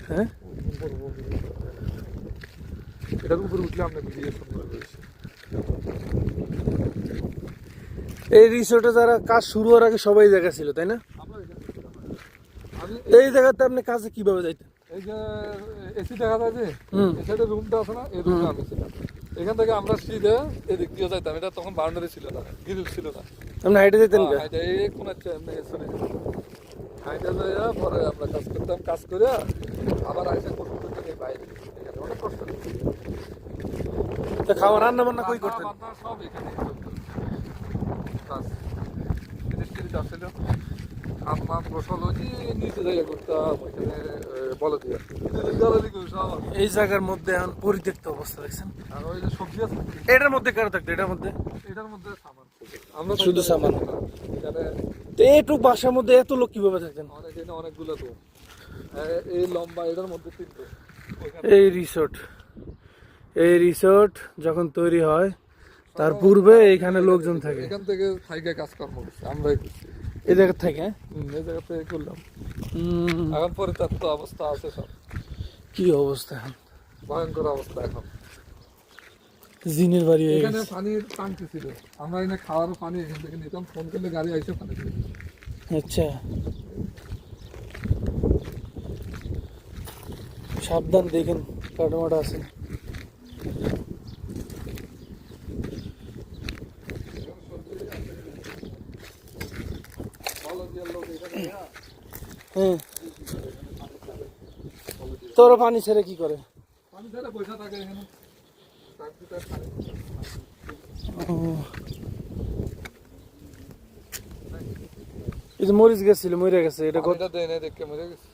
হ্যাঁ এটার উপরে উঠলে আমরা ভিডিও সুন্দর করেছি। এই রিসোর্টে যারা কাজ শুরু হওয়ার আগে সবাই জায়গা ছিল তাই না? আমি এই জায়গাতে আপনি কাজে কিভাবে যাইতেন? এই যে এসি দেখা যায় যে এই সাইডে রুমটা আছে না, এই রুমে আমি ছিলাম। এখান থেকে আমরা সিধে এদিক দিয়ে যাইতাম। এটা তখন বাউন্ডারি ছিল না, গ্রিল ছিল না। আপনি হাইটে যেতেন? এই কোন হাইটে যাইয়া পরে আমরা কাজ করতাম, কাজ করে আবার আইসা করতে করতে এই বাইরে এখানে অনেক কষ্ট হচ্ছে। খাওয়া রান্না বান্না কই করতেন? সব এখানে কাজ মিনিস্ট্রিতে আসছিল। আমার গোসল হচ্ছে নিচে জায়গা করতাম ওইখানে বলে দিয়ে এই জায়গার মধ্যে এখন পরিত্যক্ত অবস্থা দেখছেন। আর ওই যে সবজি আছে এটার মধ্যে কারো থাকতো? এটার মধ্যে সামান আমরা শুধু সামান। এখানে এইটুক বাসার মধ্যে এত লোক কিভাবে থাকতেন? অনেকগুলো রুম, এই লম্বা এটার মধ্যে তিনটে। এই রিসোর্ট যখন তৈরি হয় তার পূর্বে এইখানে লোকজন থাকে। এখান থেকে থাইকে কাজকর্ম করছে, আমরাই করছি এই জায়গা থেকে। এই জায়গা থেকে করলাম। এখন পরিত্যক্ত অবস্থা আছে সব। কি অবস্থা? ভয়ঙ্কর অবস্থা এখন। জিনের বাড়ি হয়ে এখানে গেছে। পানির ট্যাঙ্কি ছিল, আমরা এখানে খাওয়ার পানি এখান থেকে নিতাম, ফোন করলে গাড়ি আইসে পানি দিয়ে দিত। আচ্ছা, সাবধান দেখেন, কাটামাটা আছে। হ্যাঁ, তোরা পানি ছেড়ে কি করে? পানি ছেড়ে পয়সা থাকে এখানে। এই যে মরিচ গাছ ছিল, মরে গেছে। এটা পানিটা দেয় না দেখে মরে গেছে।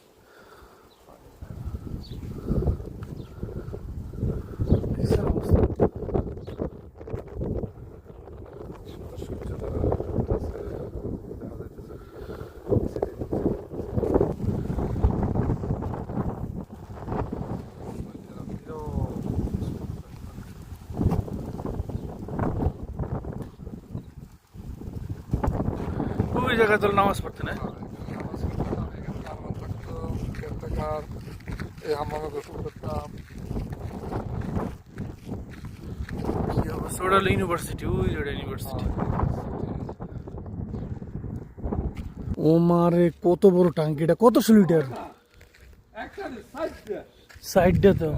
ওই জায়গায় তো নামাজ পড়তে না? ইউনিভার্সিটি, ওই ইউনিভার্সিটি। ও মারে, কত বড় টাঙ্কিটা! কত লিটার? সাইডটা তো